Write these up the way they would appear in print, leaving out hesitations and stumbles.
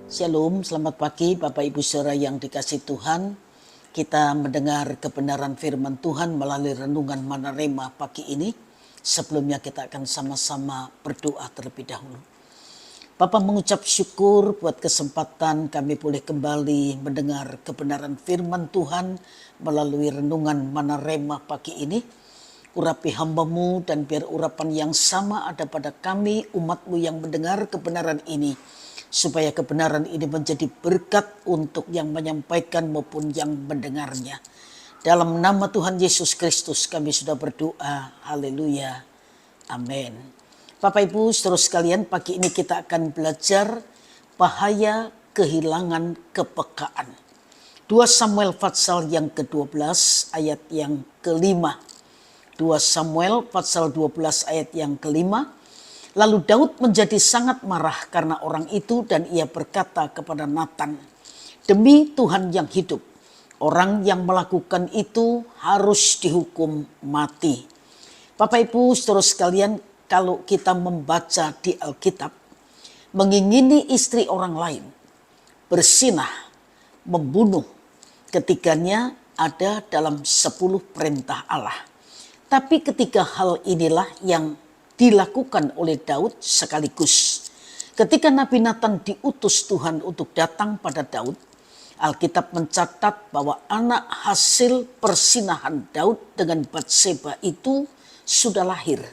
Shalom, selamat pagi Bapak Ibu Saudara yang dikasihi Tuhan. Kita mendengar kebenaran firman Tuhan melalui renungan Manarema pagi ini. Sebelumnya kita akan sama-sama berdoa terlebih dahulu. Bapak mengucap syukur buat kesempatan kami boleh kembali mendengar kebenaran firman Tuhan melalui renungan Manarema pagi ini. Urapi hamba-Mu dan biar urapan yang sama ada pada kami umat-Mu yang mendengar kebenaran ini. Supaya kebenaran ini menjadi berkat untuk yang menyampaikan maupun yang mendengarnya. Dalam nama Tuhan Yesus Kristus kami sudah berdoa. Haleluya. Amin. Bapak Ibu saudara sekalian, pagi ini kita akan belajar bahaya kehilangan kepekaan. 2 Samuel pasal yang ke-12 ayat yang ke-5. 2 Samuel pasal 12 ayat yang ke-5. Lalu Daud menjadi sangat marah karena orang itu dan ia berkata kepada Nathan, "Demi Tuhan yang hidup, orang yang melakukan itu harus dihukum mati." Bapak Ibu saudara sekalian, kalau kita membaca di Alkitab, mengingini istri orang lain, bersinah, membunuh, ketiganya ada dalam 10 perintah Allah. Tapi ketika hal inilah yang dilakukan oleh Daud sekaligus. Ketika Nabi Nathan diutus Tuhan untuk datang pada Daud, Alkitab mencatat bahwa anak hasil persinahan Daud dengan Batseba itu sudah lahir.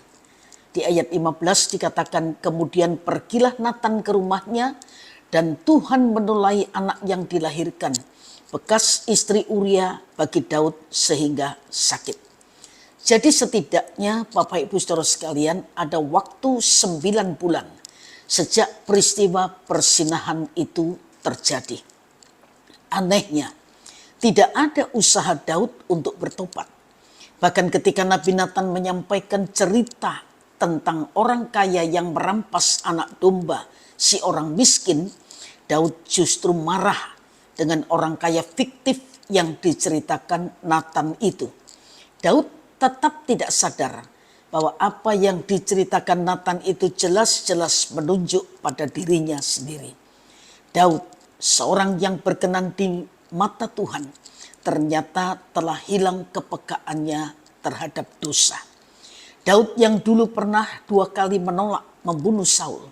Di ayat 15 dikatakan, kemudian pergilah Nathan ke rumahnya dan Tuhan menulai anak yang dilahirkan, bekas istri Uria bagi Daud sehingga sakit. Jadi setidaknya Bapak Ibu saudara sekalian ada waktu 9 bulan sejak peristiwa persinahan itu terjadi. Anehnya tidak ada usaha Daud untuk bertobat. Bahkan ketika Nabi Nathan menyampaikan cerita tentang orang kaya yang merampas anak domba si orang miskin, Daud justru marah dengan orang kaya fiktif yang diceritakan Nathan itu. Daud tetap tidak sadar bahwa apa yang diceritakan Nathan itu jelas-jelas menunjuk pada dirinya sendiri. Daud, seorang yang berkenan di mata Tuhan, ternyata telah hilang kepekaannya terhadap dosa. Daud yang dulu pernah 2 kali menolak membunuh Saul,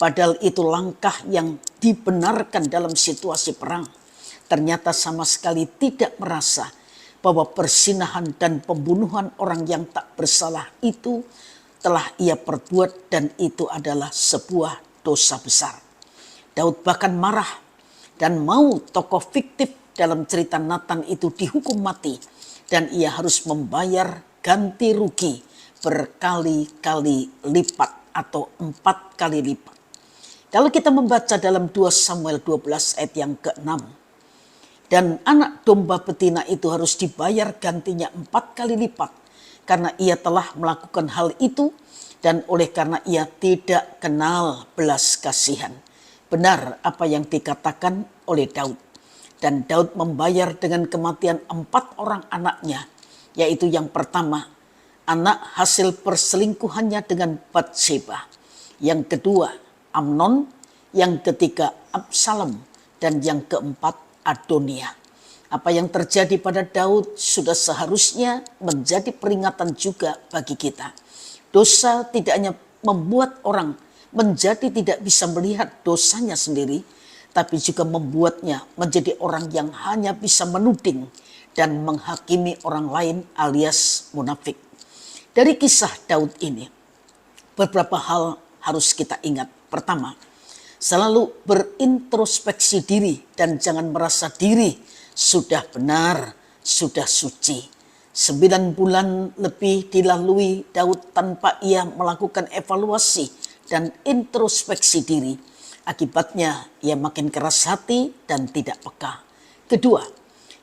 padahal itu langkah yang dibenarkan dalam situasi perang, ternyata sama sekali tidak merasa bahwa persinahan dan pembunuhan orang yang tak bersalah itu telah ia perbuat dan itu adalah sebuah dosa besar. Daud bahkan marah dan mau tokoh fiktif dalam cerita Nathan itu dihukum mati dan ia harus membayar ganti rugi berkali-kali lipat atau 4 kali lipat. Kalau kita membaca dalam 2 Samuel 12 ayat yang ke-6, dan anak domba betina itu harus dibayar gantinya 4 kali lipat karena ia telah melakukan hal itu dan oleh karena ia tidak kenal belas kasihan. Benar apa yang dikatakan oleh Daud. Dan Daud membayar dengan kematian 4 orang anaknya, yaitu yang pertama, anak hasil perselingkuhannya dengan Batseba. Yang kedua, Amnon. Yang ketiga, Absalom. Dan yang keempat, Adonia. Apa yang terjadi pada Daud sudah seharusnya menjadi peringatan juga bagi kita. Dosa tidak hanya membuat orang menjadi tidak bisa melihat dosanya sendiri, tapi juga membuatnya menjadi orang yang hanya bisa menuding dan menghakimi orang lain alias munafik. Dari kisah Daud ini, beberapa hal harus kita ingat. Pertama, selalu berintrospeksi diri dan jangan merasa diri sudah benar, sudah suci. 9 bulan lebih dilalui Daud tanpa ia melakukan evaluasi dan introspeksi diri. Akibatnya ia makin keras hati dan tidak peka. Kedua,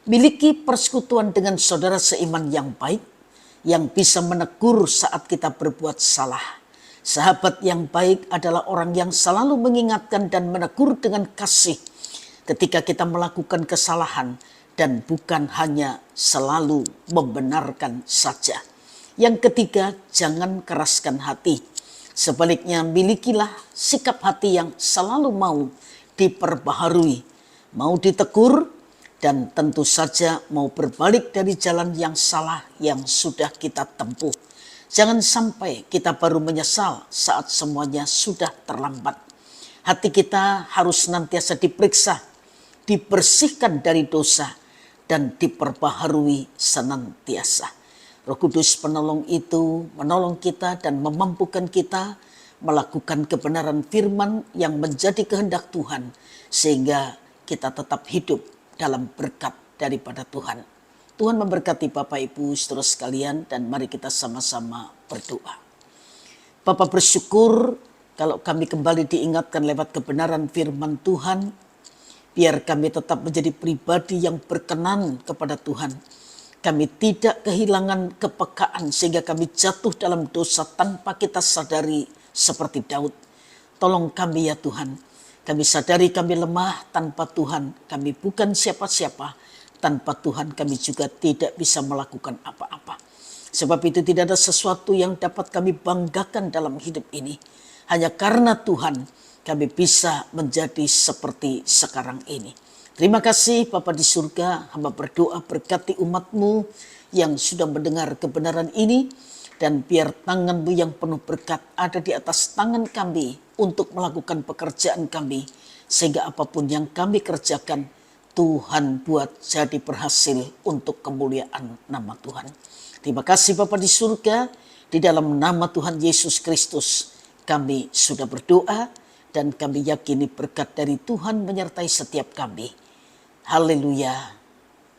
miliki persekutuan dengan saudara seiman yang baik yang bisa menegur saat kita berbuat salah. Sahabat yang baik adalah orang yang selalu mengingatkan dan menegur dengan kasih ketika kita melakukan kesalahan dan bukan hanya selalu membenarkan saja. Yang ketiga, jangan keraskan hati. Sebaliknya, milikilah sikap hati yang selalu mau diperbaharui, mau ditegur, dan tentu saja mau berbalik dari jalan yang salah yang sudah kita tempuh. Jangan sampai kita baru menyesal saat semuanya sudah terlambat. Hati kita harus senantiasa diperiksa, dibersihkan dari dosa, dan diperbaharui senantiasa. Roh Kudus penolong itu menolong kita dan memampukan kita melakukan kebenaran firman yang menjadi kehendak Tuhan, sehingga kita tetap hidup dalam berkat daripada Tuhan. Tuhan memberkati Bapak Ibu saudara sekalian, dan mari kita sama-sama berdoa. Bapak bersyukur kalau kami kembali diingatkan lewat kebenaran firman Tuhan, biar kami tetap menjadi pribadi yang berkenan kepada Tuhan. Kami tidak kehilangan kepekaan sehingga kami jatuh dalam dosa tanpa kita sadari seperti Daud. Tolong kami ya Tuhan. Kami sadari kami lemah tanpa Tuhan. Kami bukan siapa-siapa. Tanpa Tuhan kami juga tidak bisa melakukan apa-apa. Sebab itu tidak ada sesuatu yang dapat kami banggakan dalam hidup ini. Hanya karena Tuhan kami bisa menjadi seperti sekarang ini. Terima kasih Bapa di surga, hamba berdoa berkati umat-Mu yang sudah mendengar kebenaran ini, dan biar tangan-Mu yang penuh berkat ada di atas tangan kami untuk melakukan pekerjaan kami, sehingga apapun yang kami kerjakan Tuhan buat jadi berhasil untuk kemuliaan nama Tuhan. Terima kasih Bapa di surga, di dalam nama Tuhan Yesus Kristus kami sudah berdoa, dan kami yakini berkat dari Tuhan menyertai setiap kami. Haleluya.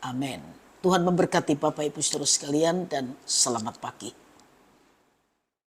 Amin. Tuhan memberkati Bapak Ibu saudara sekalian, dan selamat pagi.